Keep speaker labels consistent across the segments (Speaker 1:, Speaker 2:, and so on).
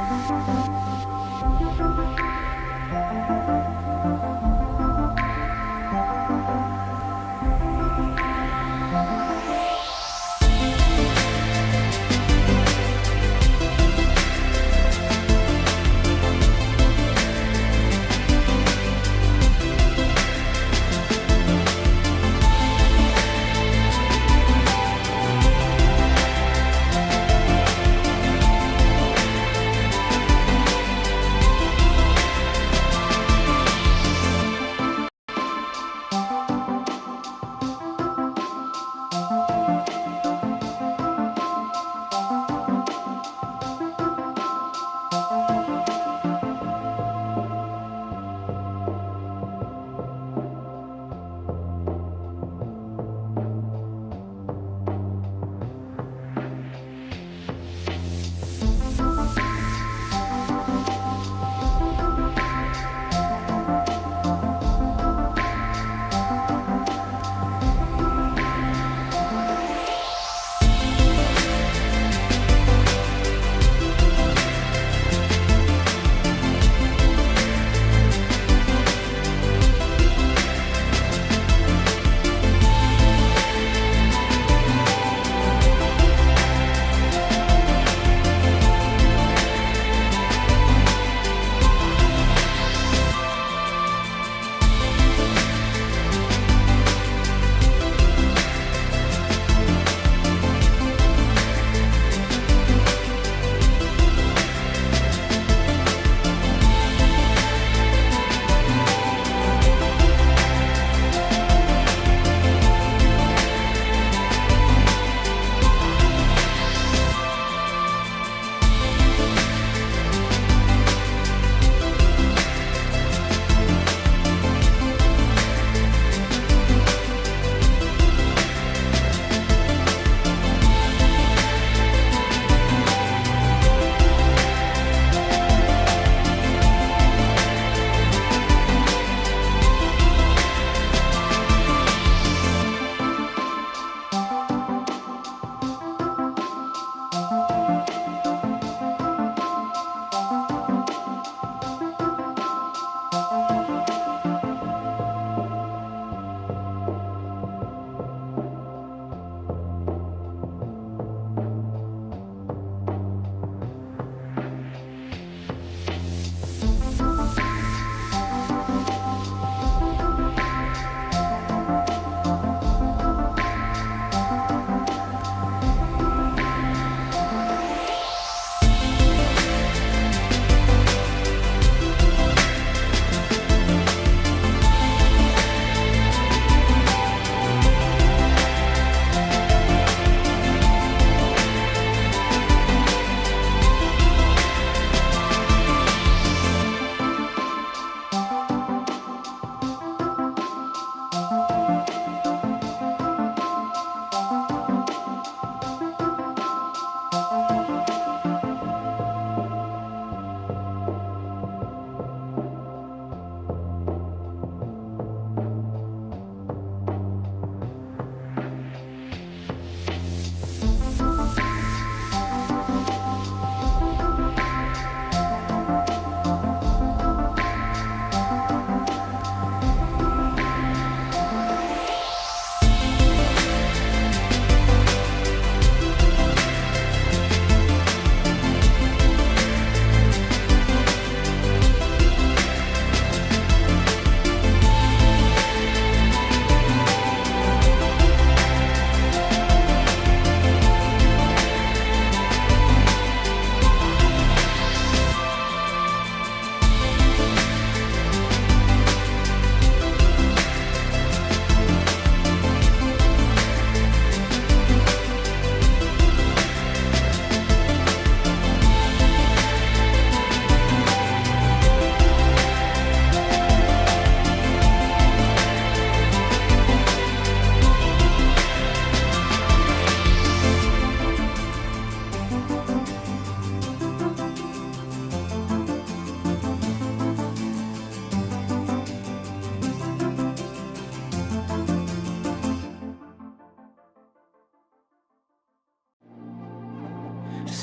Speaker 1: Thank you.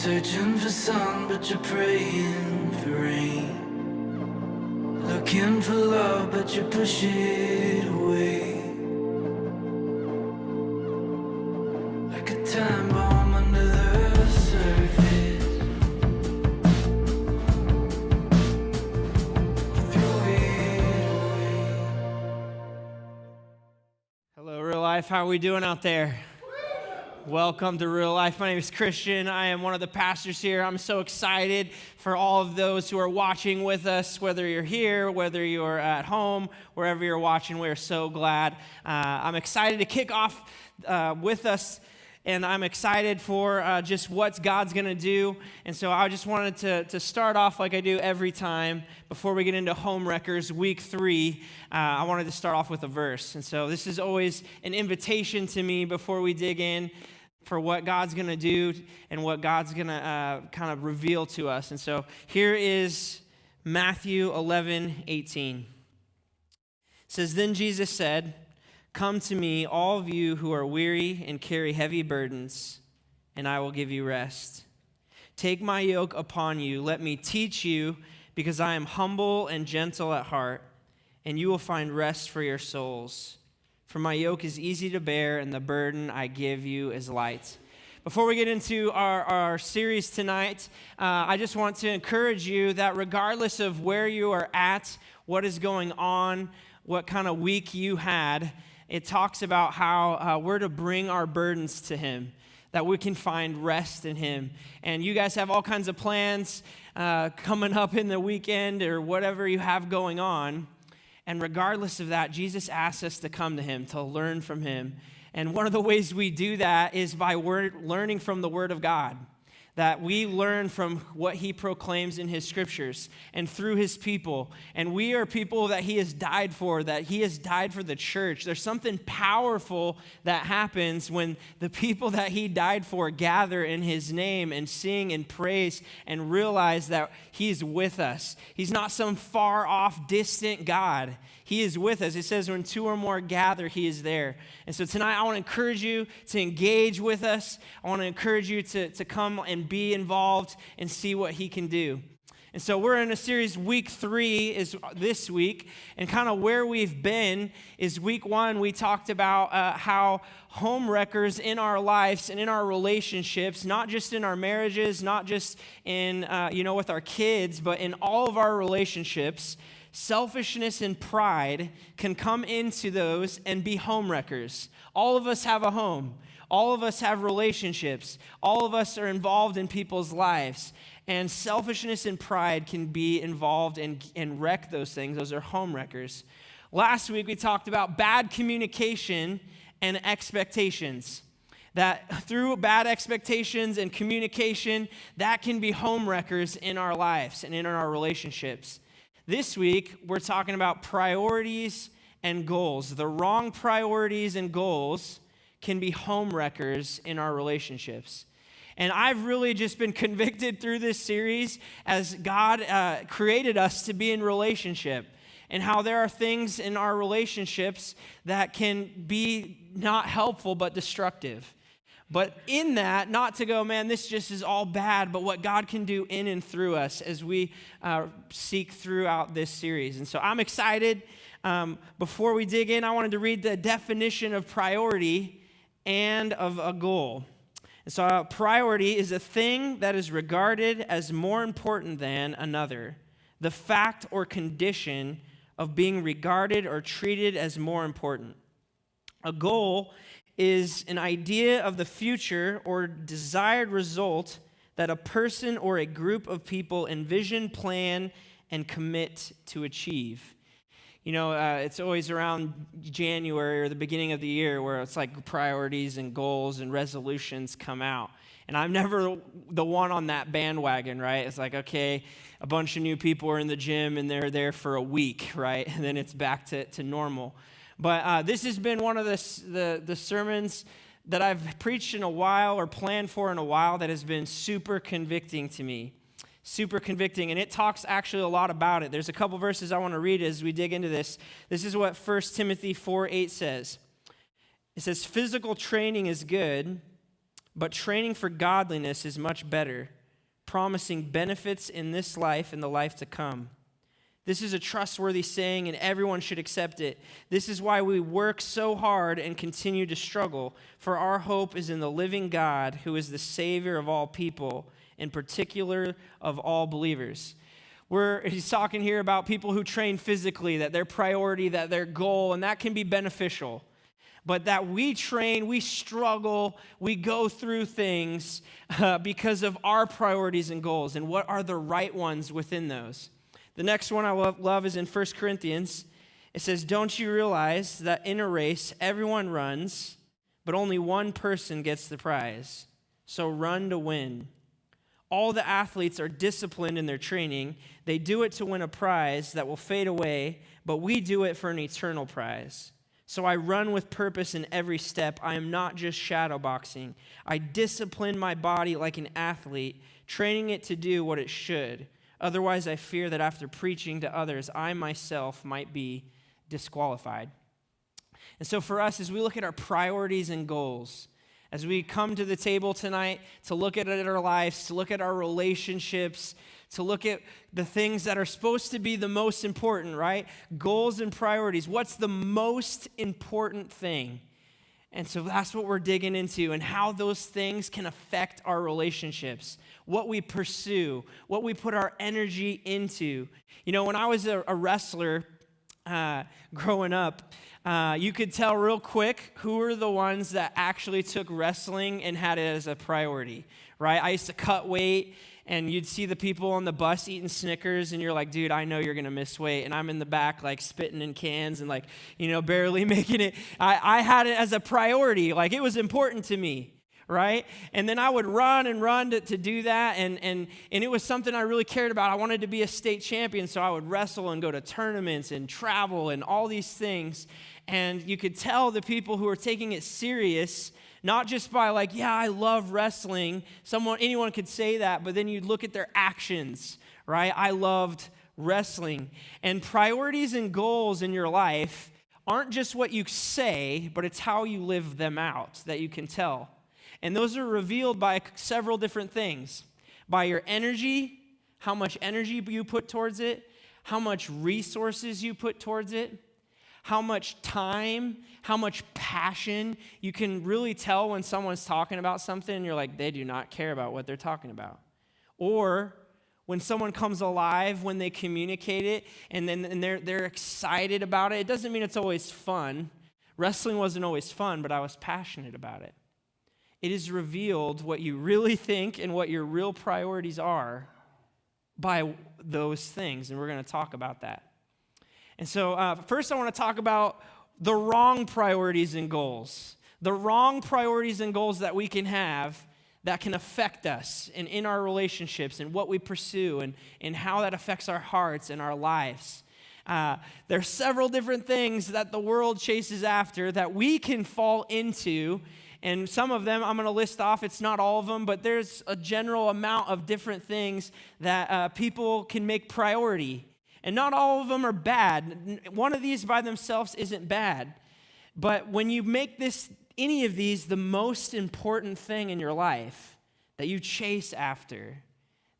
Speaker 1: Searching for sun, but you're praying for rain. Looking for love, but you push it away. Like a time bomb under the surface. Throw it away.
Speaker 2: Hello, Real Life. How are we doing out there? Welcome to Real Life. My name is Christian. I am one of the pastors here. I'm so excited for all of those who are watching with us, whether you're here, whether you're at home, wherever you're watching. We're so glad. I'm excited to kick off with us, and I'm excited for just what God's going to do. And so I just wanted to start off like I do every time before we get into Home Wreckers Week 3. I wanted to start off with a verse. And so this is always an invitation to me before we dig in for what God's going to do and what God's going to kind of reveal to us. And so here is Matthew 11:18. It says, "Then Jesus said, 'Come to me, all of you who are weary and carry heavy burdens, and I will give you rest. Take my yoke upon you. Let me teach you, because I am humble and gentle at heart, and you will find rest for your souls. For my yoke is easy to bear, and the burden I give you is light.'" Before we get into our series tonight, I just want to encourage you that regardless of where you are at, what is going on, what kind of week you had, it talks about how we're to bring our burdens to Him, that we can find rest in Him. And you guys have all kinds of plans coming up in the weekend or whatever you have going on. And regardless of that, Jesus asks us to come to Him, to learn from Him. And one of the ways we do that is by learning from the Word of God, that we learn from what He proclaims in His scriptures and through His people. And we are people that He has died for, that He has died for the church. There's something powerful that happens when the people that He died for gather in His name and sing and praise and realize that He's with us. He's not some far off, distant God. He is with us. It says when two or more gather, He is there. And so tonight I want to encourage you to engage with us. I want to encourage you to come and be involved and see what He can do. And so we're in a series, Week 3 is this week, and kind of where we've been is Week 1, we talked about how home wreckers in our lives and in our relationships, not just in our marriages, not just in, with our kids, but in all of our relationships, selfishness and pride can come into those and be home wreckers. All of us have a home. All of us have relationships. All of us are involved in people's lives. And selfishness and pride can be involved and wreck those things. Those are home wreckers. Last week we talked about bad communication and expectations. That through bad expectations and communication, that can be home wreckers in our lives and in our relationships. This week, we're talking about priorities and goals. The wrong priorities and goals can be home wreckers in our relationships. And I've really just been convicted through this series as God created us to be in relationship, and how there are things in our relationships that can be not helpful but destructive. But in that, not to go, man, this just is all bad, but what God can do in and through us as we seek throughout this series. And so I'm excited. Before we dig in, I wanted to read the definition of priority and of a goal. And so a priority is a thing that is regarded as more important than another. The fact or condition of being regarded or treated as more important. A goal is an idea of the future or desired result that a person or a group of people envision, plan, and commit to achieve. You know, it's always around January or the beginning of the year where it's like priorities and goals and resolutions come out. And I'm never the one on that bandwagon, right? It's like, okay, a bunch of new people are in the gym and they're there for a week, right? And then it's back to normal. But this has been one of the sermons that I've preached in a while or planned for in a while that has been super convicting to me. Super convicting, and it talks actually a lot about it. There's a couple verses I want to read as we dig into this. This is what 1 Timothy 4:8 says. It says, "Physical training is good, But training for godliness is much better, promising benefits in this life and the life to come. This is a trustworthy saying, and everyone should accept it. This is why we work so hard and continue to struggle, for our hope is in the living God, who is the Savior of all people, in particular of all believers. He's talking here about people who train physically, that their priority, that their goal, and that can be beneficial. But that we train, we struggle, we go through things because of our priorities and goals, and what are the right ones within those. The next one I love is in 1 Corinthians. It says, "Don't you realize that in a race everyone runs, but only one person gets the prize? So run to win. All the athletes are disciplined in their training. They do it to win a prize that will fade away, but we do it for an eternal prize. So I run with purpose in every step. I am not just shadow boxing. I discipline my body like an athlete, training it to do what it should. Otherwise, I fear that after preaching to others, I myself might be disqualified." And so for us, as we look at our priorities and goals, as we come to the table tonight to look at our lives, to look at our relationships, to look at the things that are supposed to be the most important, right? Goals and priorities. What's the most important thing? And so that's what we're digging into, and how those things can affect our relationships, what we pursue, what we put our energy into. You know, when I was a wrestler growing up, you could tell real quick who were the ones that actually took wrestling and had it as a priority, right? I used to cut weight, and you'd see the people on the bus eating Snickers, and you're like, dude, I know you're going to miss weight. And I'm in the back, like, spitting in cans and, like, you know, barely making it. I had it as a priority. Like, it was important to me, right? And then I would run to do that, and it was something I really cared about. I wanted to be a state champion, so I would wrestle and go to tournaments and travel and all these things. And you could tell the people who were taking it serious, not just by like, yeah, I love wrestling. Anyone could say that, but then you'd look at their actions, right? I loved wrestling. And priorities and goals in your life aren't just what you say, but it's how you live them out that you can tell. And those are revealed by several different things. By your energy, how much energy you put towards it, how much resources you put towards it, how much time, how much passion. You can really tell when someone's talking about something and you're like, they do not care about what they're talking about. Or when someone comes alive, when they communicate it and they're excited about it. It doesn't mean it's always fun. Wrestling wasn't always fun, but I was passionate about it. It is revealed what you really think and what your real priorities are by those things, and we're going to talk about that. And so first I want to talk about the wrong priorities and goals. The wrong priorities and goals that we can have that can affect us and in our relationships and what we pursue and how that affects our hearts and our lives. There's several different things that the world chases after that we can fall into. And some of them I'm going to list off. It's not all of them, but there's a general amount of different things that people can make priority. And not all of them are bad. One of these by themselves isn't bad. But when you make any of these the most important thing in your life that you chase after,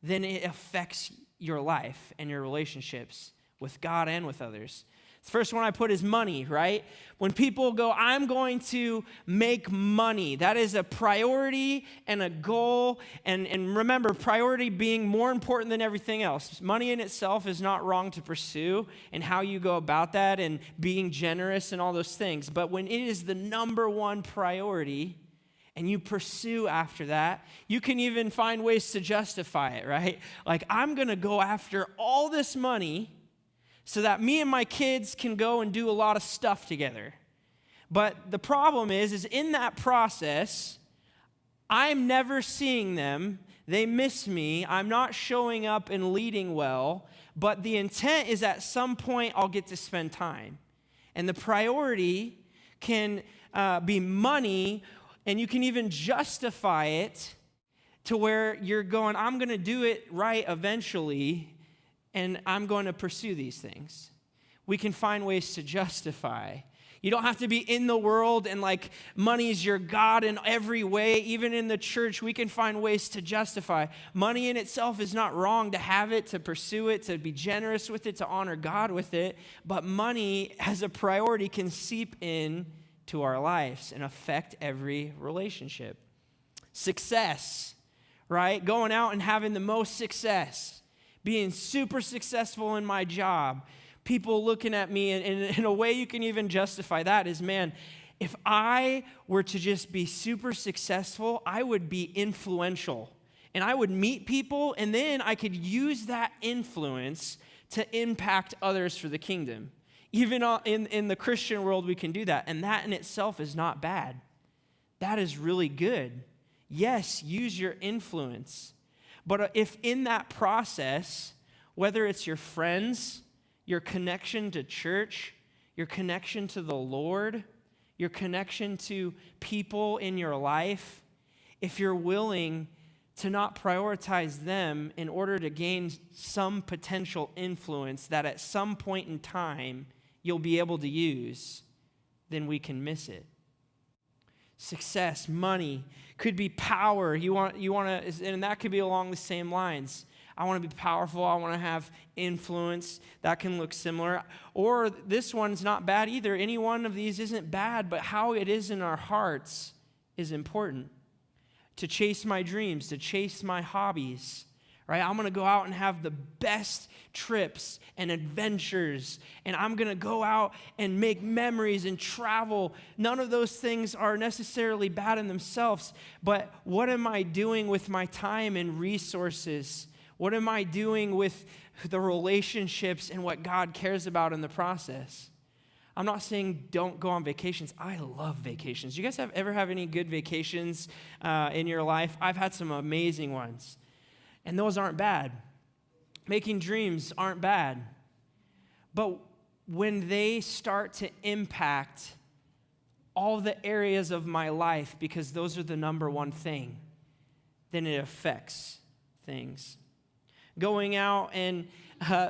Speaker 2: then it affects your life and your relationships with God and with others. The first one I put is money, right? When people go, I'm going to make money, that is a priority and a goal. And remember, priority being more important than everything else. Money in itself is not wrong to pursue, and how you go about that and being generous and all those things. But when it is the number one priority and you pursue after that, you can even find ways to justify it, right? Like, I'm going to go after all this money so that me and my kids can go and do a lot of stuff together. But the problem is in that process, I'm never seeing them. They miss me. I'm not showing up and leading well. But the intent is at some point I'll get to spend time. And the priority can be money, and you can even justify it to where you're going, I'm going to do it right eventually, and I'm going to pursue these things. We can find ways to justify. You don't have to be in the world and like money is your God in every way. Even in the church, we can find ways to justify. Money in itself is not wrong to have it, to pursue it, to be generous with it, to honor God with it. But money as a priority can seep in to our lives and affect every relationship. Success, right? Going out and having the most success, being super successful in my job. People looking at me, and in a way you can even justify that is, man, if I were to just be super successful, I would be influential. And I would meet people, and then I could use that influence to impact others for the kingdom. Even in the Christian world, we can do that. And that in itself is not bad. That is really good. Yes, use your influence. But if in that process, whether it's your friends, your connection to church, your connection to the Lord, your connection to people in your life, if you're willing to not prioritize them in order to gain some potential influence that at some point in time you'll be able to use, then we can miss it. Success, money, could be power. You want to, and that could be along the same lines. I want to be powerful. I want to have influence. That can look similar. Or this one's not bad either. Any one of these isn't bad, but how it is in our hearts is important. To chase my dreams, to chase my hobbies, right? I'm going to go out and have the best trips and adventures, and I'm going to go out and make memories and travel. None of those things are necessarily bad in themselves, but what am I doing with my time and resources? What am I doing with the relationships and what God cares about in the process? I'm not saying don't go on vacations. I love vacations. You guys ever have any good vacations in your life? I've had some amazing ones, and those aren't bad. Making dreams aren't bad. But when they start to impact all the areas of my life, because those are the number one thing, then it affects things. Going out and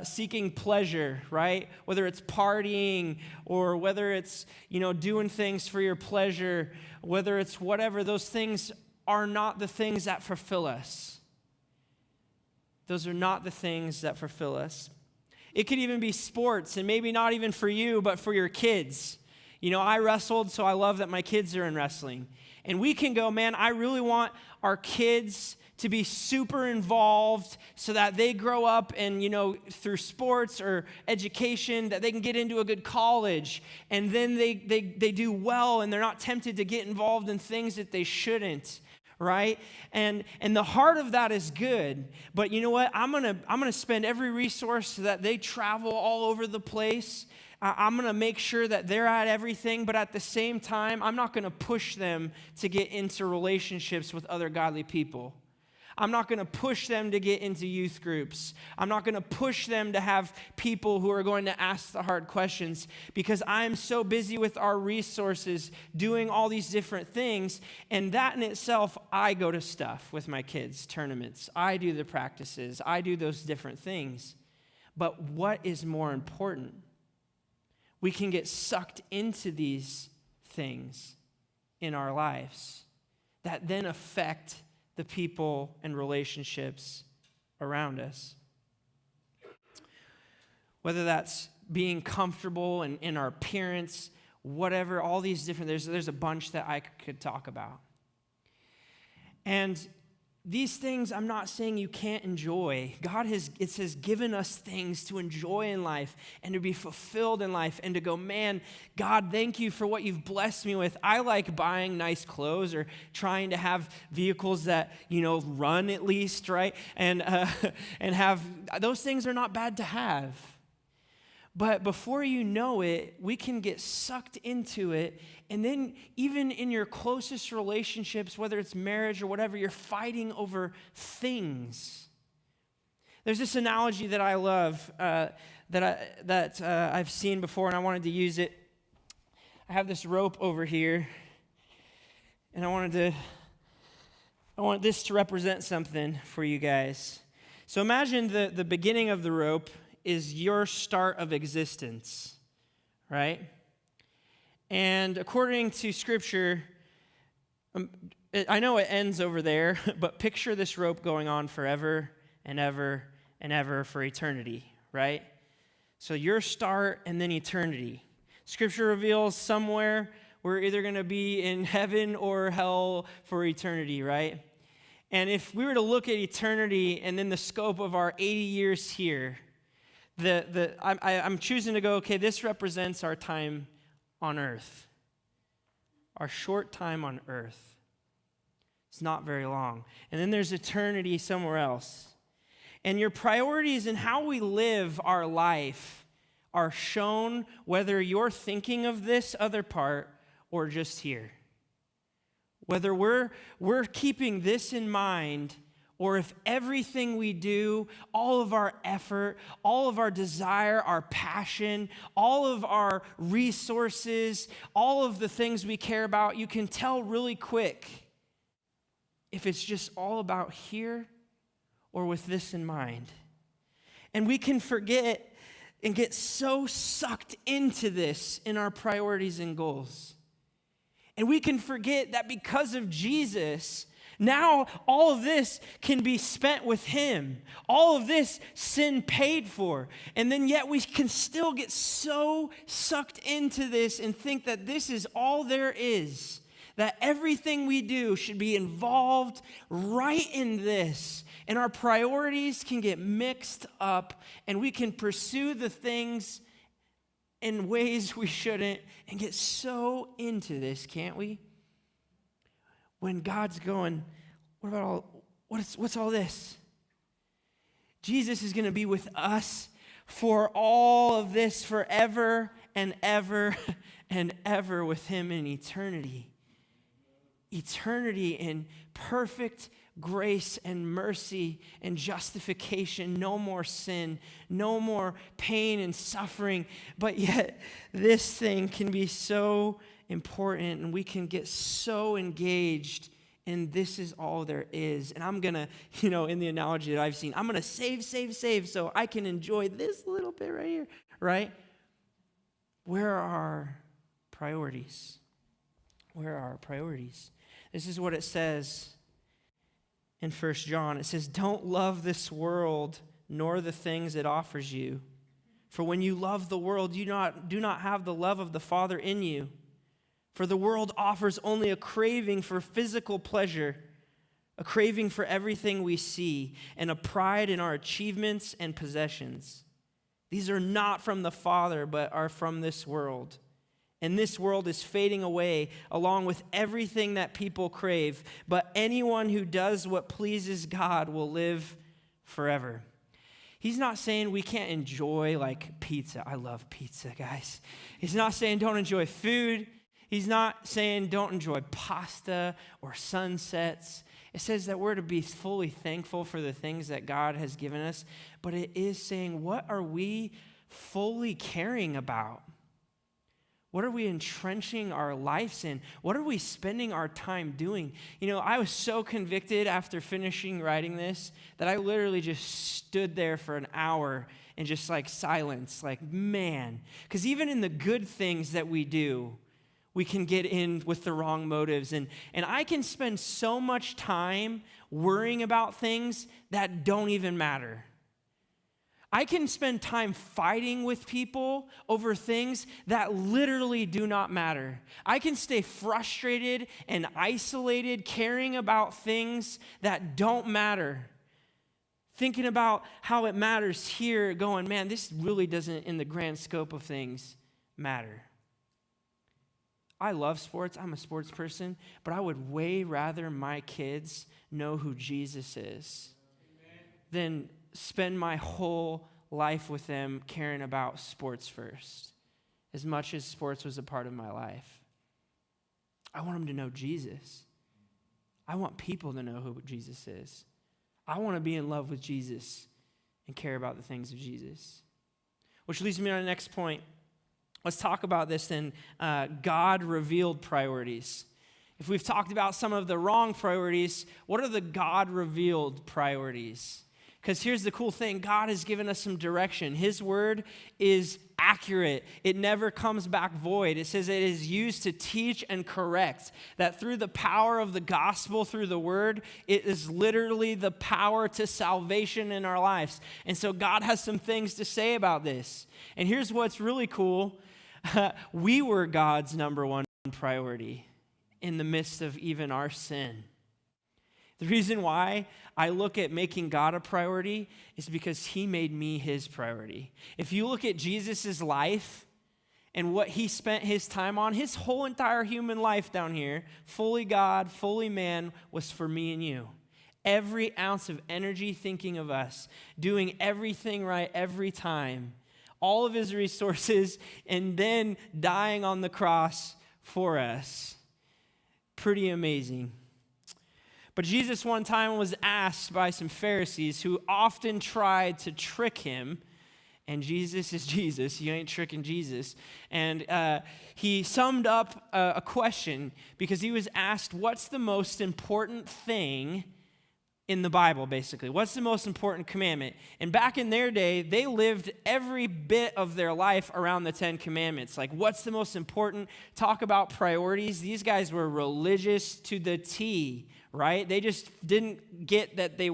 Speaker 2: seeking pleasure, right? Whether it's partying or whether it's, doing things for your pleasure, whether it's whatever, those things are not the things that fulfill us. Those are not the things that fulfill us. It could even be sports, and maybe not even for you, but for your kids. I wrestled, so I love that my kids are in wrestling. And we can go, man, I really want our kids to be super involved so that they grow up and, through sports or education, that they can get into a good college. And then they do well, and they're not tempted to get involved in things that they shouldn't, right? And the heart of that is good. But you know what? I'm gonna spend every resource so that they travel all over the place. I'm going to make sure that they're at everything, but at the same time, I'm not going to push them to get into relationships with other godly people. I'm not going to push them to get into youth groups. I'm not going to push them to have people who are going to ask the hard questions, because I'm so busy with our resources doing all these different things. And that in itself, I go to stuff with my kids, tournaments. I do the practices. I do those different things. But what is more important? We can get sucked into these things in our lives that then affect the people and relationships around us. Whether that's being comfortable in our appearance, whatever, all these different, there's a bunch that I could talk about. And these things, I'm not saying you can't enjoy. God has given us things to enjoy in life and to be fulfilled in life and to go, man, God, thank you for what you've blessed me with. I like buying nice clothes or trying to have vehicles that, run at least, right? And have, those things are not bad to have. But before you know it, we can get sucked into it. And then even in your closest relationships, whether it's marriage or whatever, you're fighting over things. There's this analogy that I love that I've seen before, and I wanted to use it. I have this rope over here, and I want this to represent something for you guys. So imagine the beginning of the rope is your start of existence, right? And according to Scripture, I know it ends over there, but picture this rope going on forever and ever and ever for eternity, right? So your start and then eternity. Scripture reveals somewhere we're either going to be in heaven or hell for eternity, right? And if we were to look at eternity and then the scope of our 80 years here, I'm choosing to go, okay, this represents our time on earth, our short time on earth. It's not very long. And then there's eternity somewhere else. And your priorities and how we live our life are shown whether you're thinking of this other part or just here. Whether we're keeping this in mind, or if everything we do, all of our effort, all of our desire, our passion, all of our resources, all of the things we care about, you can tell really quick if it's just all about here or with this in mind. And we can forget and get so sucked into this in our priorities and goals. And we can forget that because of Jesus, now all of this can be spent with him. All of this sin paid for. And then yet we can still get so sucked into this and think that this is all there is. That everything we do should be involved right in this. And our priorities can get mixed up and we can pursue the things in ways we shouldn't and get so into this, can't we? When God's going, what's all this? Jesus is going to be with us for all of this forever and ever and ever with him in eternity. Eternity in perfect grace and mercy and justification, no more sin, no more pain and suffering, but yet this thing can be so important and we can get so engaged and this is all there is. And I'm gonna, in the analogy that I've seen, I'm gonna save so I can enjoy this little bit right here, right? Where are our priorities? Where are our priorities? This is what it says in 1 John. It says, don't love this world nor the things it offers you. For when you love the world, you do not have the love of the Father in you. For the world offers only a craving for physical pleasure, a craving for everything we see, and a pride in our achievements and possessions. These are not from the Father, but are from this world. And this world is fading away along with everything that people crave. But anyone who does what pleases God will live forever. He's not saying we can't enjoy like pizza. I love pizza, guys. He's not saying don't enjoy food. He's not saying don't enjoy pasta or sunsets. It says that we're to be fully thankful for the things that God has given us. But it is saying, what are we fully caring about? What are we entrenching our lives in? What are we spending our time doing? I was so convicted after finishing writing this that I literally just stood there for an hour in just like silence, like, man. Because even in the good things that we do, we can get in with the wrong motives. And I can spend so much time worrying about things that don't even matter. I can spend time fighting with people over things that literally do not matter. I can stay frustrated and isolated, caring about things that don't matter. Thinking about how it matters here, going, man, this really doesn't, in the grand scope of things, matter. I love sports. I'm a sports person, but I would way rather my kids know who Jesus is than spend my whole life with them caring about sports first, as much as sports was a part of my life. I want them to know Jesus. I want people to know who Jesus is. I want to be in love with Jesus and care about the things of Jesus. Which leads me to the next point. Let's talk about this then, God-revealed priorities. If we've talked about some of the wrong priorities, what are the God-revealed priorities? Because here's the cool thing, God has given us some direction. His word is accurate. It never comes back void. It says it is used to teach and correct. That through the power of the gospel, through the word, it is literally the power to salvation in our lives. And so God has some things to say about this. And here's what's really cool. We were God's number one priority in the midst of even our sin. The reason why I look at making God a priority is because he made me his priority. If you look at Jesus' life and what he spent his time on, his whole entire human life down here, fully God, fully man, was for me and you. Every ounce of energy thinking of us, doing everything right every time, all of his resources, and then dying on the cross for us. Pretty amazing. But Jesus one time was asked by some Pharisees who often tried to trick him, and Jesus is Jesus. You ain't tricking Jesus. And he summed up a question because he was asked, what's the most important thing in the Bible, basically? What's the most important commandment? And back in their day, they lived every bit of their life around the 10 Commandments. Like, what's the most important? Talk about priorities. These guys were religious to the T, right? They just didn't get that they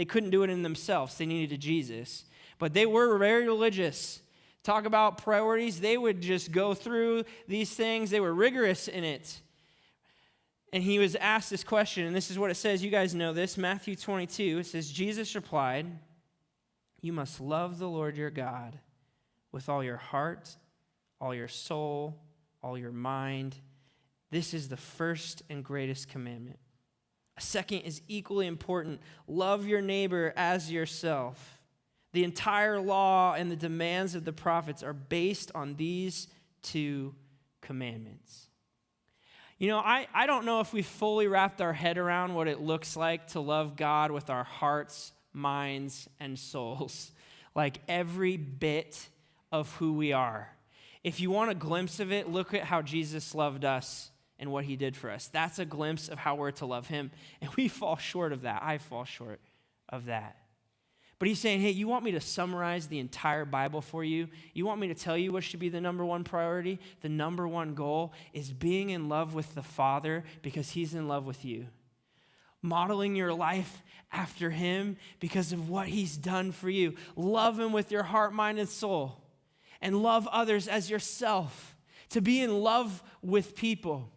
Speaker 2: couldn't do it in themselves. They needed a Jesus. But they were very religious. Talk about priorities. They would just go through these things. They were rigorous in it. And he was asked this question, and this is what it says. You guys know this. Matthew 22, it says, Jesus replied, "You must love the Lord your God with all your heart, all your soul, all your mind. This is the first and greatest commandment. A second is equally important. Love your neighbor as yourself. The entire law and the demands of the prophets are based on these two commandments." You know, I don't know if we've fully wrapped our head around what it looks like to love God with our hearts, minds, and souls. Like every bit of who we are. If you want a glimpse of it, look at how Jesus loved us and what he did for us. That's a glimpse of how we're to love him. And we fall short of that. I fall short of that. But he's saying, hey, you want me to summarize the entire Bible for you? You want me to tell you what should be the number one priority? The number one goal is being in love with the Father because he's in love with you. Modeling your life after him because of what he's done for you. Love him with your heart, mind, and soul. And love others as yourself. To be in love with people.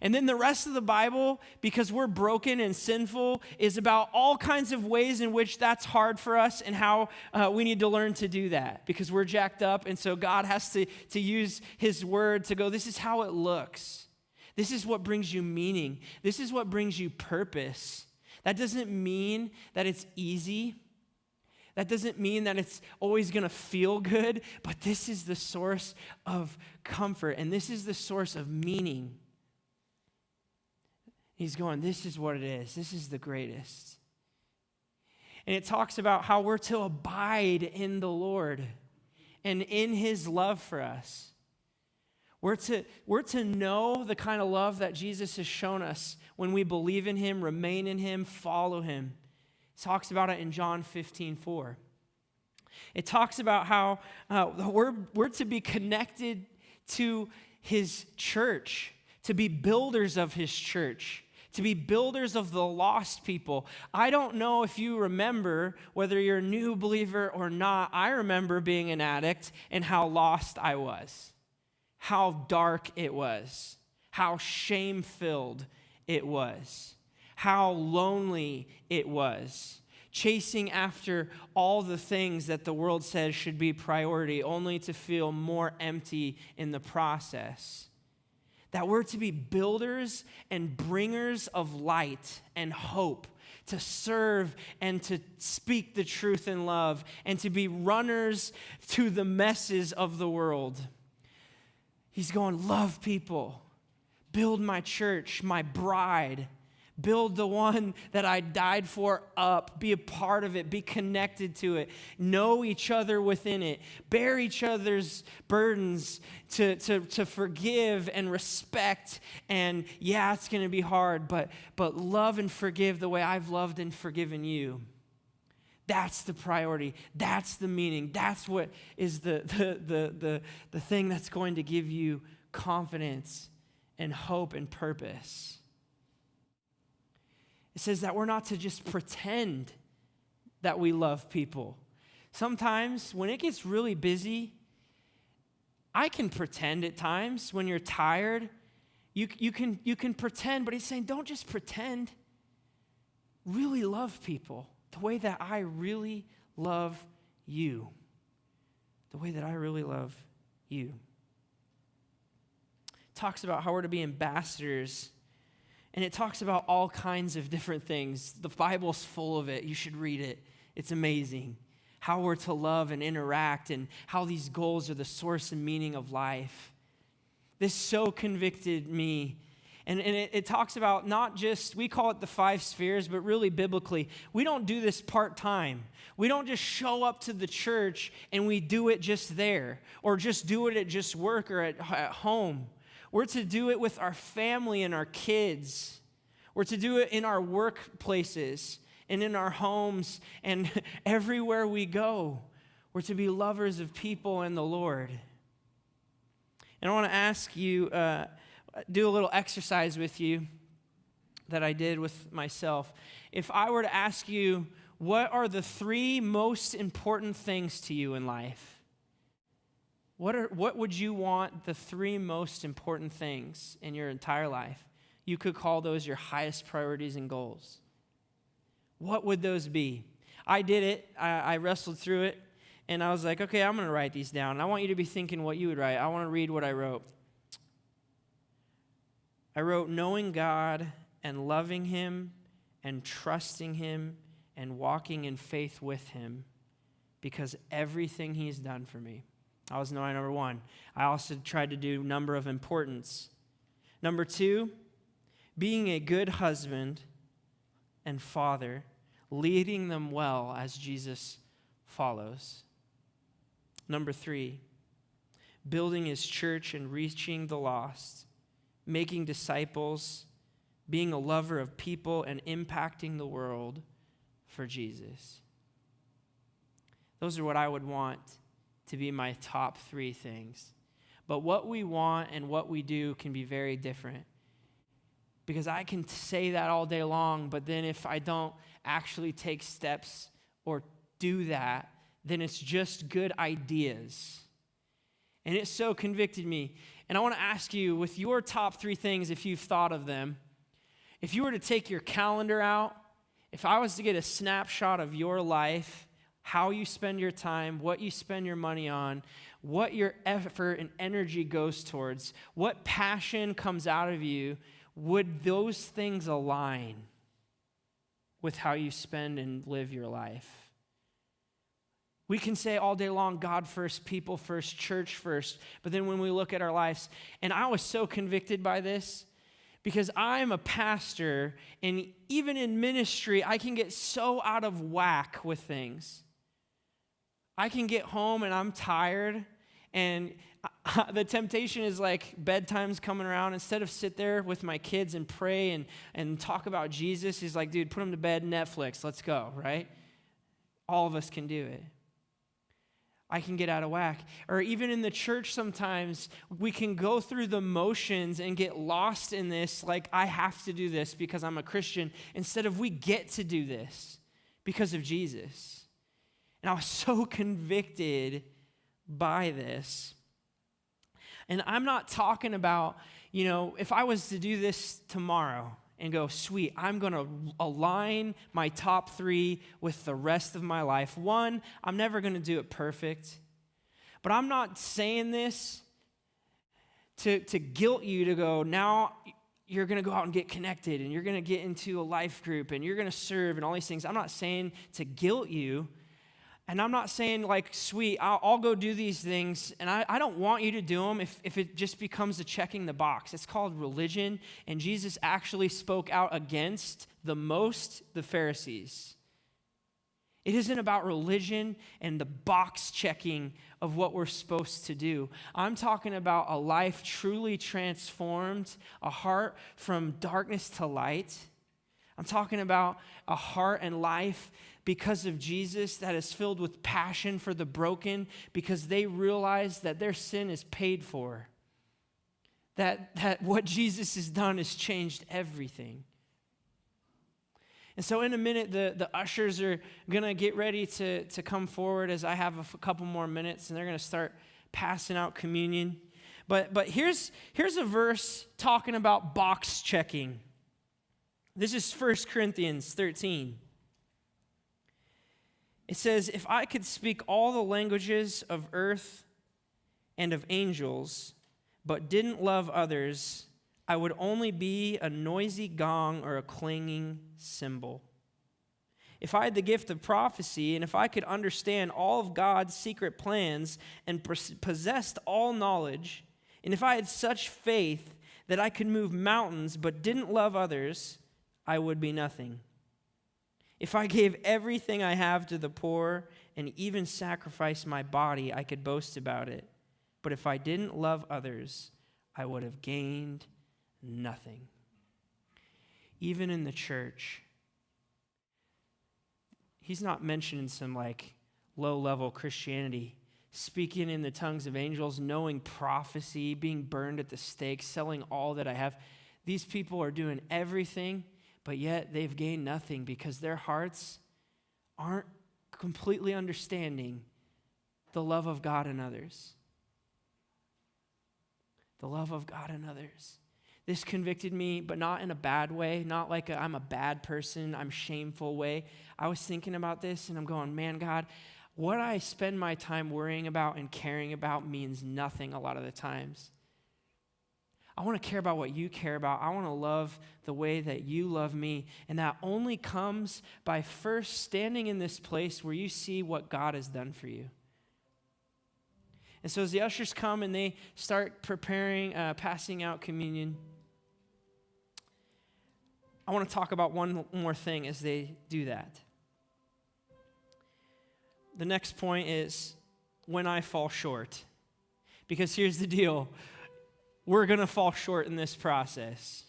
Speaker 2: And then the rest of the Bible, because we're broken and sinful, is about all kinds of ways in which that's hard for us and how we need to learn to do that because we're jacked up. And so God has to use his word to go, this is how it looks. This is what brings you meaning. This is what brings you purpose. That doesn't mean that it's easy. That doesn't mean that it's always going to feel good, but this is the source of comfort and this is the source of meaning. He's going, this is what it is. This is the greatest. And it talks about how we're to abide in the Lord and in his love for us. We're to know the kind of love that Jesus has shown us when we believe in him, remain in him, follow him. It talks about it in John 15:4. It talks about how we're to be connected to his church, to be builders of his church, to be builders of the lost people. I don't know if you remember, whether you're a new believer or not, I remember being an addict and how lost I was, how dark it was, how shame-filled it was, how lonely it was, chasing after all the things that the world says should be priority, only to feel more empty in the process. That we're to be builders and bringers of light and hope, to serve and to speak the truth in love, and to be runners to the messes of the world. He's going, love people, build my church, my bride, build the one that I died for up, be a part of it, be connected to it, know each other within it, bear each other's burdens, to forgive and respect. And yeah, it's going to be hard, but love and forgive the way I've loved and forgiven you. That's the priority. That's the meaning. That's what is the thing that's going to give you confidence and hope and purpose. It says that we're not to just pretend that we love people. Sometimes when it gets really busy, I can pretend at times when you're tired. You can pretend, but he's saying don't just pretend. Really love people the way that I really love you. The way that I really love you. It talks about how we're to be ambassadors, and it talks about all kinds of different things. The Bible's full of it. You should read it. It's amazing. How we're to love and interact, and how these goals are the source and meaning of life. This so convicted me. And it talks about not just, we call it the 5 spheres, but really biblically, we don't do this part-time. We don't just show up to the church and we do it just there, or just do it at just work or at home. We're to do it with our family and our kids. We're to do it in our workplaces and in our homes and everywhere we go. We're to be lovers of people and the Lord. And I want to ask you, do a little exercise with you that I did with myself. If I were to ask you, what are the 3 most important things to you in life? What would you want the 3 most important things in your entire life? You could call those your highest priorities and goals. What would those be? I did it. I wrestled through it, and I was like, okay, I'm going to write these down. And I want you to be thinking what you would write. I want to read what I wrote. I wrote, knowing God and loving Him and trusting Him and walking in faith with Him because everything He's done for me. That was number 1. I also tried to do number of importance. Number 2, being a good husband and father, leading them well as Jesus follows. Number 3, building His church and reaching the lost, making disciples, being a lover of people, and impacting the world for Jesus. Those are what I would want to be my top 3 things. But what we want and what we do can be very different. Because I can say that all day long, but then if I don't actually take steps or do that, then it's just good ideas. And it so convicted me. And I want to ask you, with your top 3 things, if you've thought of them, if you were to take your calendar out, if I was to get a snapshot of your life, how you spend your time, what you spend your money on, what your effort and energy goes towards, what passion comes out of you, would those things align with how you spend and live your life? We can say all day long, God first, people first, church first, but then when we look at our lives, and I was so convicted by this because I'm a pastor, and even in ministry, I can get so out of whack with things. I can get home and I'm tired, and the temptation is like bedtime's coming around. Instead of sit there with my kids and pray and talk about Jesus, he's like, dude, put them to bed, Netflix, let's go, right? All of us can do it. I can get out of whack. Or even in the church sometimes, we can go through the motions and get lost in this, like I have to do this because I'm a Christian, instead of we get to do this because of Jesus. And I was so convicted by this. And I'm not talking about, if I was to do this tomorrow and go, sweet, I'm going to align my top 3 with the rest of my life. 1, I'm never going to do it perfect. But I'm not saying this to guilt you to go, now you're going to go out and get connected, and you're going to get into a life group, and you're going to serve and all these things. I'm not saying to guilt you. And I'm not saying like, sweet, I'll go do these things, and I don't want you to do them if it just becomes a checking the box. It's called religion, and Jesus actually spoke out against the Pharisees. It isn't about religion and the box checking of what we're supposed to do. I'm talking about a life truly transformed, a heart from darkness to light, I'm talking about a heart and life because of Jesus that is filled with passion for the broken because they realize that their sin is paid for. That what Jesus has done has changed everything. And so in a minute, the ushers are going to get ready to come forward as I have a couple more minutes, and they're going to start passing out communion. But here's a verse talking about box checking. This is 1 Corinthians 13. It says, if I could speak all the languages of earth and of angels, but didn't love others, I would only be a noisy gong or a clanging cymbal. If I had the gift of prophecy, and if I could understand all of God's secret plans and possessed all knowledge, and if I had such faith that I could move mountains but didn't love others, I would be nothing. If I gave everything I have to the poor and even sacrificed my body, I could boast about it. But if I didn't love others, I would have gained nothing. Even in the church, he's not mentioning some low-level Christianity. Speaking in the tongues of angels, knowing prophecy, being burned at the stake, selling all that I have. These people are doing everything, but yet they've gained nothing because their hearts aren't completely understanding the love of God in others. The love of God in others. This convicted me, but not in a bad way, not like I'm a bad person, I'm shameful way. I was thinking about this and I'm going, man, God, what I spend my time worrying about and caring about means nothing a lot of the times. I want to care about what you care about. I want to love the way that you love me. And that only comes by first standing in this place where you see what God has done for you. And so as the ushers come and they start preparing, passing out communion, I want to talk about one more thing as they do that. The next point is when I fall short. Because here's the deal. We're going to fall short in this process.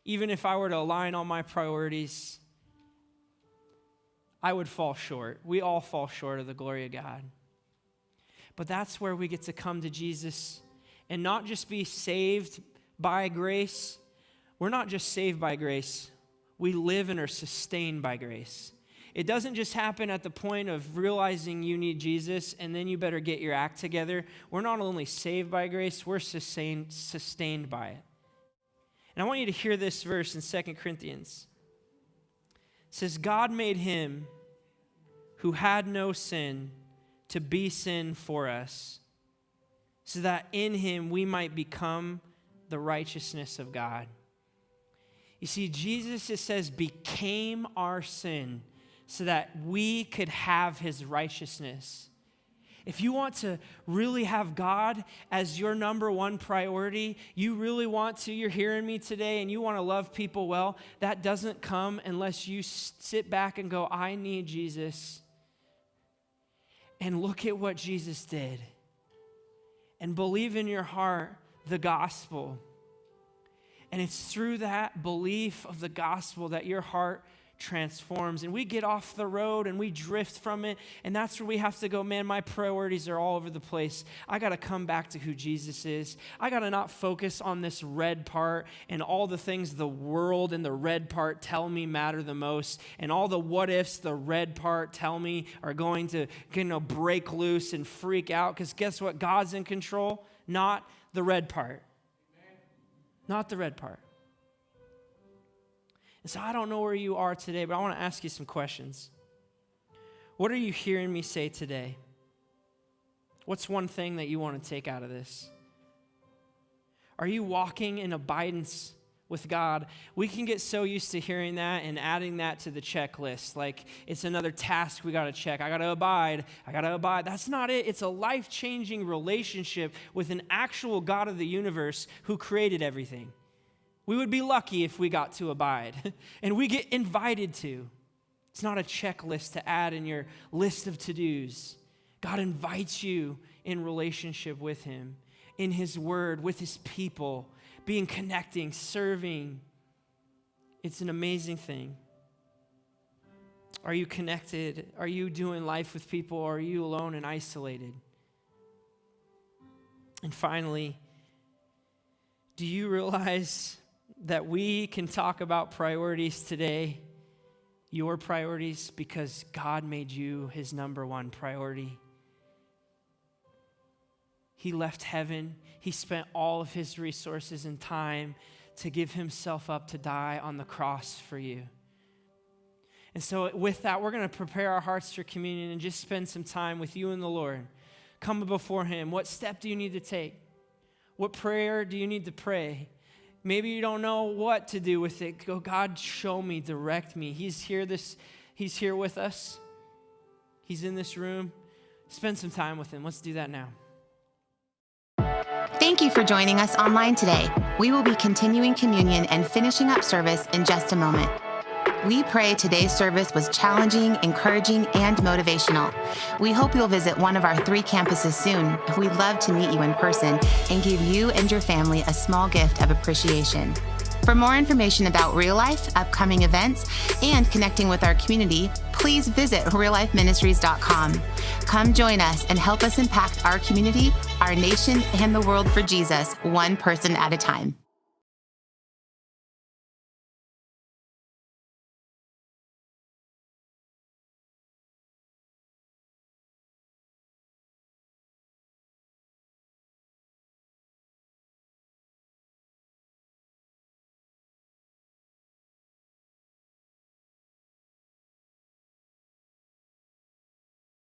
Speaker 2: Even if I were to align all my priorities, I would fall short. We all fall short of the glory of God. But that's where we get to come to Jesus and not just be saved by grace. We're not just saved by grace. We live and are sustained by grace. It doesn't just happen at the point of realizing you need Jesus and then you better get your act together. We're not only saved by grace, we're sustained by it. And I want you to hear this verse in 2 Corinthians. It says, God made him who had no sin to be sin for us, so that in him we might become the righteousness of God. You see, Jesus, it says, became our sin so that we could have his righteousness. If you want to really have God as your number one priority, you really want to, you're hearing me today, and you want to love people well, that doesn't come unless you sit back and go, I need Jesus. And look at what Jesus did. And believe in your heart the gospel. And it's through that belief of the gospel that your heart transforms. And we get off the road and we drift from it. And that's where we have to go, man, my priorities are all over the place. I got to come back to who Jesus is. I got to not focus on this red part and all the things the world and the red part tell me matter the most. And all the what ifs the red part tell me are going to, break loose and freak out. Because guess what? God's in control, not the red part. Not the red part. And so I don't know where you are today, but I want to ask you some questions. What are you hearing me say today? What's one thing that you want to take out of this? Are you walking in abidance with God? We can get so used to hearing that and adding that to the checklist. Like it's another task we got to check. I got to abide. That's not it. It's a life-changing relationship with an actual God of the universe who created everything. We would be lucky if we got to abide. And we get invited to. It's not a checklist to add in your list of to-dos. God invites you in relationship with him, in his word, with his people, connecting, serving, It's an amazing thing. Are you connected? Are you doing life with people? Or are you alone and isolated? And finally, do you realize that we can talk about priorities today, your priorities, because God made you his number one priority? He left heaven. He spent all of his resources and time to give himself up to die on the cross for you. And so with that, we're going to prepare our hearts for communion and just spend some time with you and the Lord. Come before him. What step do you need to take? What prayer do you need to pray? Maybe you don't know what to do with it. Go, God, show me, direct me. He's here with us. He's in this room. Spend some time with him. Let's do that now.
Speaker 3: Thank you for joining us online today. We will be continuing communion and finishing up service in just a moment. We pray today's service was challenging, encouraging, and motivational. We hope you'll visit one of our 3 campuses soon. We'd love to meet you in person and give you and your family a small gift of appreciation. For more information about Real Life, upcoming events, and connecting with our community, please visit reallifeministries.com. Come join us and help us impact our community, our nation, and the world for Jesus, one person at a time.